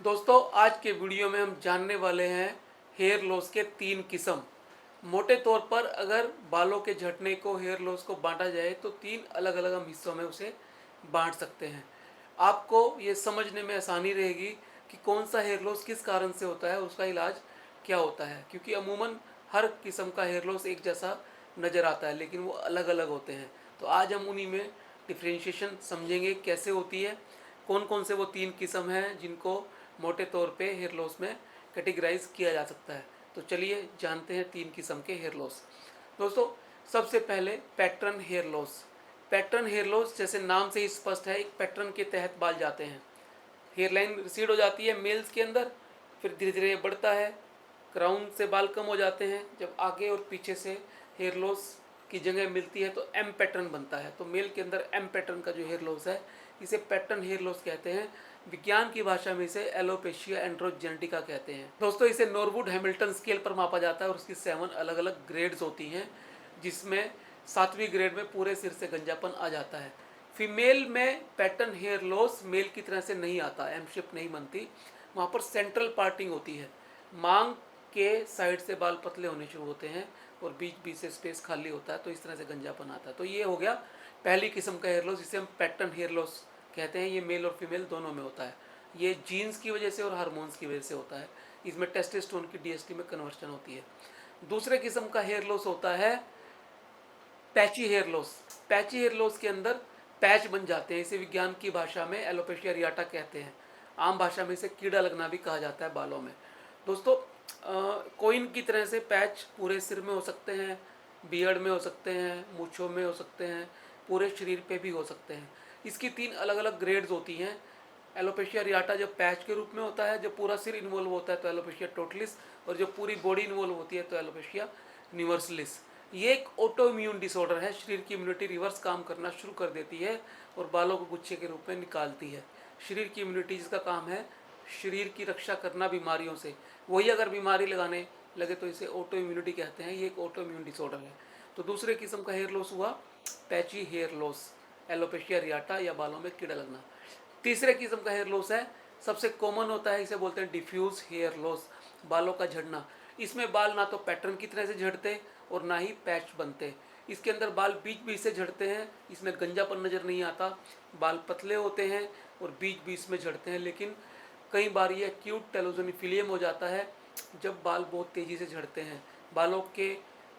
दोस्तों आज के वीडियो में हम जानने वाले हैं हेयर लॉस के 3 किस्म। मोटे तौर पर अगर बालों के झड़ने को, हेयर लॉस को बांटा जाए तो 3 अलग अलग हम हिस्सों में उसे बांट सकते हैं। आपको ये समझने में आसानी रहेगी कि कौन सा हेयर लॉस किस कारण से होता है, उसका इलाज क्या होता है, क्योंकि अमूमन हर किस्म का हेयर लॉस एक जैसा नज़र आता है लेकिन वो अलग अलग होते हैं। तो आज हम उन्हीं में डिफ्रेंशिएशन समझेंगे कैसे होती है, कौन कौन से वो 3 किस्म हैं जिनको मोटे तौर पे हेयर लॉस में कैटेगराइज किया जा सकता है। तो चलिए जानते हैं 3 किस्म के हेयर लॉस। दोस्तों सबसे पहले pattern hair loss. Pattern hair loss जैसे नाम से ही स्पष्ट है, एक पैटर्न के तहत बाल जाते हैं। हेयर लाइन रिसीड हो जाती है मेल्स के अंदर, फिर धीरे धीरे बढ़ता है, क्राउन से बाल कम हो जाते हैं। जब आगे और पीछे से हेयर लॉस की जगह मिलती है तो एम पैटर्न बनता है। तो मेल के अंदर एम पैटर्न का जो हेयर लॉस है इसे पैटर्न हेयर लॉस कहते हैं। विज्ञान की भाषा में इसे एलोपेशिया एंड्रोजेनेटिका कहते हैं। दोस्तों इसे नॉरवुड हैमिल्टन स्केल पर मापा जाता है और उसकी 7 अलग अलग ग्रेड्स होती हैं, जिसमें 7वीं ग्रेड में पूरे सिर से गंजापन आ जाता है। फीमेल में पैटर्न हेयर लॉस मेल की तरह से नहीं आता, एम शेप नहीं बनती, वहाँ पर सेंट्रल पार्टिंग होती है। मांग के साइड से बाल पतले होने शुरू होते हैं और बीच बीच से स्पेस खाली होता है, तो इस तरह से गंजापन आता है। तो ये हो गया पहली किस्म का हेयर लॉस, जिसे हम पैटर्न हेयर लॉस कहते हैं। ये मेल और फीमेल दोनों में होता है। ये जीन्स की वजह से और हार्मोन्स की वजह से होता है। इसमें टेस्टोस्टेरोन की डीएसटी में कन्वर्शन होती है। दूसरे किस्म का हेयर लॉस होता है patchy hair loss. Patchy hair loss के अंदर पैच बन जाते हैं। इसे विज्ञान की भाषा में एलोपेशिया एरियाटा कहते हैं। आम भाषा में इसे कीड़ा लगना भी कहा जाता है बालों में। दोस्तों कोइन की तरह से पैच पूरे सिर में हो सकते हैं, बियर्ड में हो सकते हैं, मूंछों में हो सकते हैं, पूरे शरीर पे भी हो सकते हैं। इसकी 3 अलग अलग ग्रेड्स होती हैं। एलोपेशिया एरियाटा जब पैच के रूप में होता है, जब पूरा सिर इन्वॉल्व होता है तो एलोपेशिया टोटलिस, और जब पूरी बॉडी इन्वॉल्व होती है तो एलोपेशिया यूनिवर्सलिस। ये एक ऑटो इम्यून डिसऑर्डर है। शरीर की इम्यूनिटी रिवर्स काम करना शुरू कर देती है और बालों को गुच्छे के रूप में निकालती है। शरीर की इम्यूनिटी जिसका काम है शरीर की रक्षा करना बीमारियों से, वही अगर बीमारी लगाने लगे तो इसे ऑटो इम्यूनिटी कहते हैं। ये एक ऑटो इम्यून डिसऑर्डर है। तो दूसरे किस्म का हेयर लॉस हुआ पैची हेयर लॉस, एलोपेशिया एरियाटा या बालों में कीड़ा लगना। तीसरे किस्म का हेयर लॉस है, सबसे कॉमन होता है, इसे बोलते हैं डिफ्यूज हेयर लॉस, बालों का झड़ना। इसमें बाल ना तो पैटर्न की तरह से झड़ते और ना ही पैच बनते। इसके अंदर बाल बीच बीच से झड़ते हैं। इसमें गंजापन नज़र नहीं आता, बाल पतले होते हैं और बीच बीच में झड़ते हैं। लेकिन कई बार ये एक्यूट टेलोजन फिलियम हो जाता है जब बाल बहुत तेज़ी से झड़ते हैं। बालों के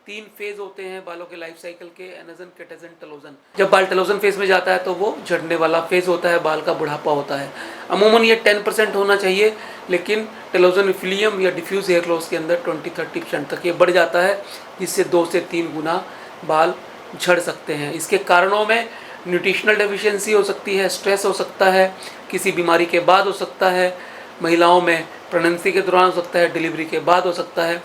3 फेज होते हैं बालों के लाइफ साइकिल के, एनाजन, केटाजन, टेलोजन। जब बाल टेलोजन फेज में जाता है तो वो झड़ने वाला फेज होता है, बाल का बुढ़ापा होता है। अमूमन ये 10% होना चाहिए, लेकिन टेलोजन फिलियम या डिफ्यूज हेयर लॉस के अंदर 20-30% तक ये बढ़ जाता है, जिससे 2 से 3 गुना बाल झड़ सकते हैं। इसके कारणों में न्यूट्रिशनल डेफिशिएंसी हो सकती है, स्ट्रेस हो सकता है, किसी बीमारी के बाद हो सकता है, महिलाओं में प्रेगनेंसी के दौरान हो सकता है, डिलीवरी के बाद हो सकता है,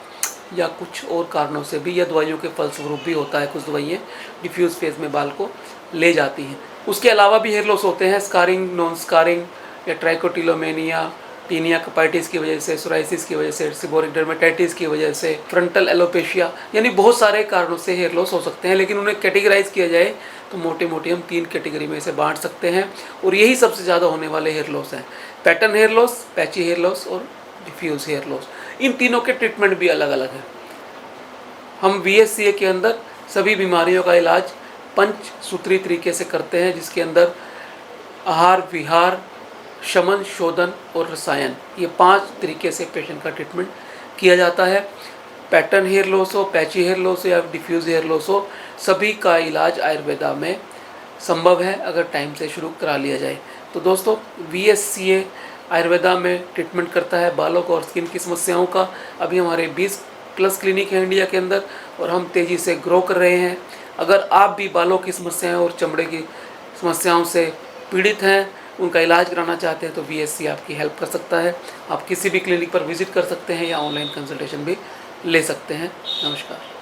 या कुछ और कारणों से भी, या दवाइयों के फलस्वरूप भी होता है। कुछ दवाइयाँ डिफ्यूज फेज में बाल को ले जाती हैं। उसके अलावा भी हेयर लॉस होते हैं, स्कारिंग, नॉन स्कारिंग या ट्राइकोटिलोमेनिया, टीनिया कपाइटिस की वजह से, सोराइसिस की वजह से, सीबोरिक डर्मेटाइटिस की वजह से, फ्रंटल एलोपेशिया, यानी बहुत सारे कारणों से हेयर लॉस हो सकते हैं। लेकिन उन्हें कैटेगराइज किया जाए तो मोटे मोटे हम 3 कैटेगरी में इसे बांट सकते हैं, और यही सबसे ज़्यादा होने वाले हेयर लॉस हैं: pattern hair loss, patchy hair loss और डिफ्यूज हेयर लॉस। इन तीनों के ट्रीटमेंट भी अलग अलग हैं। हम VSCA के अंदर सभी बीमारियों का इलाज पंचसूत्री तरीके से करते हैं, जिसके अंदर आहार, विहार, शमन, शोधन और रसायन, ये 5 तरीके से पेशेंट का ट्रीटमेंट किया जाता है। पैटर्न हेयर लॉस हो, पैची हेयर लॉस हो या डिफ्यूज हेयर लॉस हो, सभी का इलाज आयुर्वेदा में संभव है अगर टाइम से शुरू करा लिया जाए। तो दोस्तों VSCA आयुर्वेदा में ट्रीटमेंट करता है बालों को और स्किन की समस्याओं का। अभी हमारे 20+ क्लिनिक हैं इंडिया के अंदर और हम तेज़ी से ग्रो कर रहे हैं। अगर आप भी बालों की समस्याएं और चमड़े की समस्याओं से पीड़ित हैं, उनका इलाज कराना चाहते हैं, तो VSCA आपकी हेल्प कर सकता है। आप किसी भी क्लिनिक पर विजिट कर सकते हैं या ऑनलाइन कंसल्टेशन भी ले सकते हैं। नमस्कार।